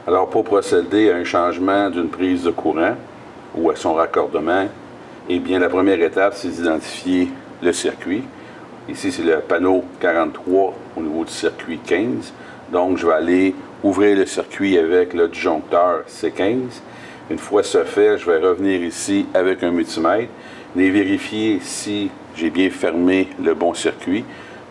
Alors, pour procéder à un changement d'une prise de courant ou à son raccordement, eh bien, la première étape, c'est d'identifier le circuit. Ici, c'est le panneau 43 au niveau du circuit 15. Donc, je vais aller ouvrir le circuit avec le disjoncteur C15. Une fois ce fait, je vais revenir ici avec un multimètre et vérifier si j'ai bien fermé le bon circuit.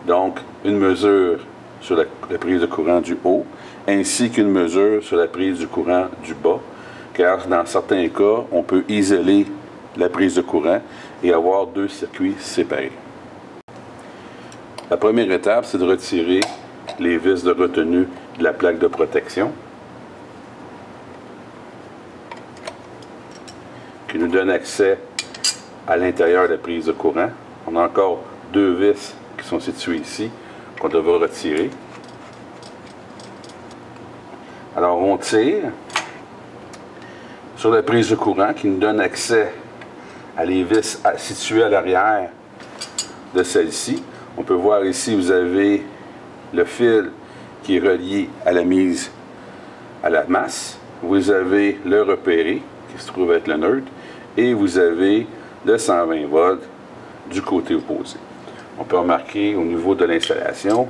Donc, une mesure sur la prise de courant du haut, ainsi qu'une mesure sur la prise du courant du bas, car dans certains cas, on peut isoler la prise de courant et avoir deux circuits séparés. La première étape, c'est de retirer les vis de retenue de la plaque de protection qui nous donne accès à l'intérieur de la prise de courant. On a encore deux vis qui sont situées ici qu'on devra retirer. Alors on tire sur la prise de courant qui nous donne accès à les vis situées à l'arrière de celle-ci. On peut voir ici, vous avez le fil qui est relié à la mise à la masse. Vous avez le repéré qui se trouve être le neutre et vous avez le 120 volts du côté opposé. On peut remarquer au niveau de l'installation,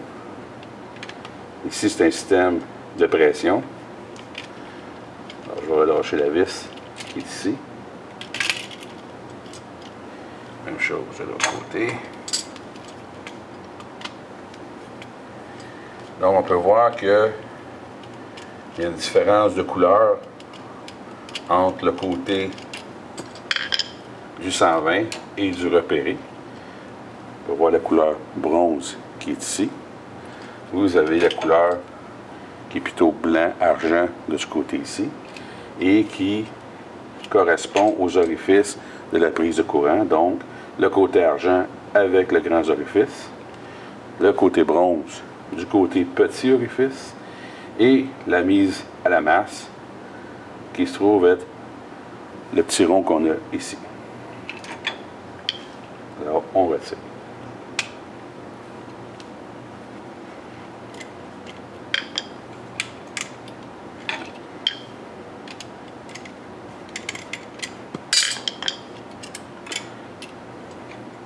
ici c'est un système de pression. Alors, je vais relâcher la vis qui est ici. Même chose de l'autre côté. Donc on peut voir qu'il y a une différence de couleur entre le côté du 120 et du repéré. On peut voir la couleur bronze qui est ici. Vous avez la couleur qui est plutôt blanc-argent de ce côté ici et qui correspond aux orifices de la prise de courant. Donc, le côté argent avec le grand orifice, le côté bronze du côté petit orifice et la mise à la masse qui se trouve être le petit rond qu'on a ici. Alors, on retire.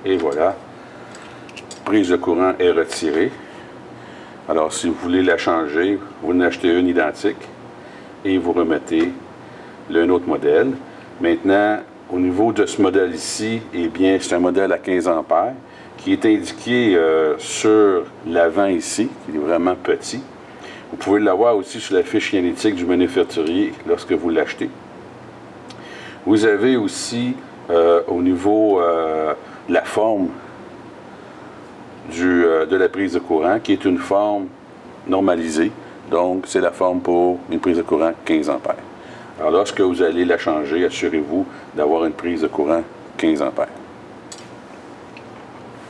Et voilà, prise de courant est retirée. Alors, si vous voulez la changer, vous en achetez une identique et vous remettez un autre modèle. Maintenant, au niveau de ce modèle ici, eh bien, c'est un modèle à 15 ampères qui est indiqué sur l'avant ici, qui est vraiment petit. Vous pouvez l'avoir aussi sur la fiche signalétique du manufacturier lorsque vous l'achetez. Vous avez aussi au niveau de la forme de la prise de courant, qui est une forme normalisée. Donc, c'est la forme pour une prise de courant 15 ampères. Alors, lorsque vous allez la changer, assurez-vous d'avoir une prise de courant 15 ampères.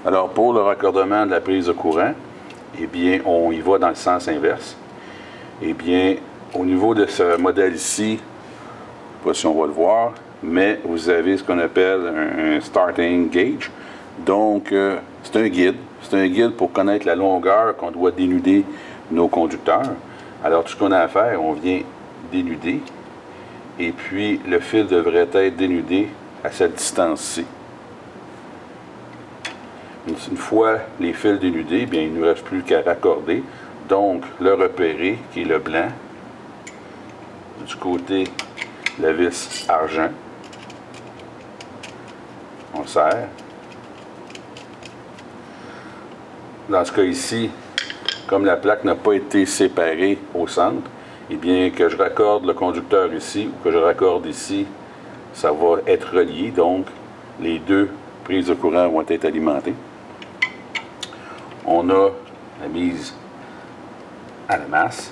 Alors, pour le raccordement de la prise de courant, eh bien, on y va dans le sens inverse. Eh bien, au niveau de ce modèle ici, je ne sais pas si on va le voir, mais vous avez ce qu'on appelle un starting gauge. Donc, c'est un guide. C'est un guide pour connaître la longueur qu'on doit dénuder nos conducteurs. Alors, tout ce qu'on a à faire, on vient dénuder. Et puis, le fil devrait être dénudé à cette distance-ci. Une fois les fils dénudés, bien, il ne nous reste plus qu'à raccorder. Donc, le repéré, qui est le blanc. Du côté, la vis argent. On serre. Dans ce cas ici, comme la plaque n'a pas été séparée au centre, eh bien que je raccorde le conducteur ici ou que je raccorde ici, ça va être relié. Donc, les deux prises de courant vont être alimentées. On a la mise à la masse.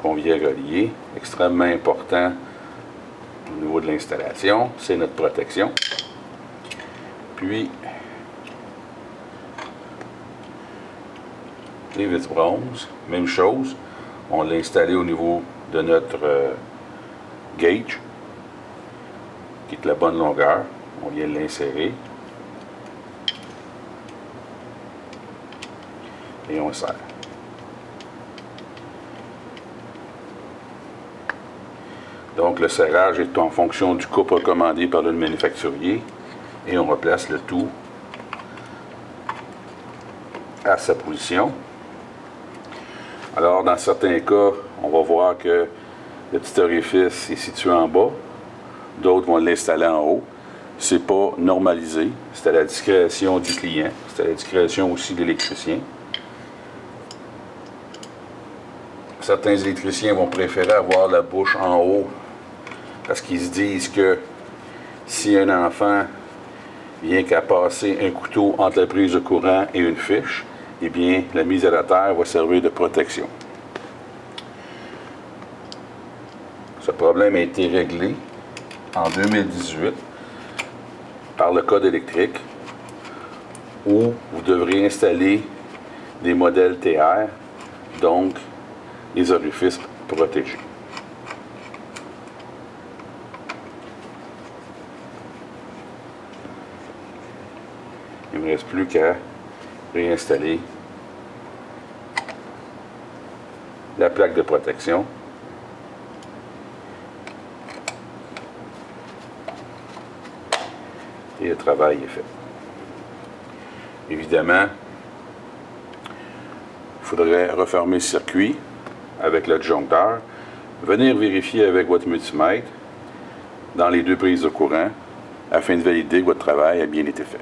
Qu'on vient relier. Extrêmement important au niveau de l'installation. C'est notre protection. Puis, les vis bronze, même chose. On l'a installé au niveau de notre gauge, qui est de la bonne longueur. On vient l'insérer. et on serre. Donc le serrage est en fonction du couple recommandé par le manufacturier et on replace le tout à sa position. Alors dans certains cas, on va voir que le petit orifice est situé en bas, d'autres vont l'installer en haut. C'est pas normalisé, c'est à la discrétion du client, c'est à la discrétion aussi de l'électricien. Certains électriciens vont préférer avoir la bouche en haut parce qu'ils se disent que si un enfant vient qu'à passer un couteau entre la prise de courant et une fiche, eh bien, la mise à la terre va servir de protection. Ce problème a été réglé en 2018 par le Code électrique où vous devrez installer des modèles TR, donc les orifices protégés. Il ne me reste plus qu'à réinstaller la plaque de protection. Et le travail est fait. Évidemment, il faudrait refermer le circuit avec le disjoncteur, venir vérifier avec votre multimètre dans les deux prises de courant afin de valider que votre travail a bien été fait.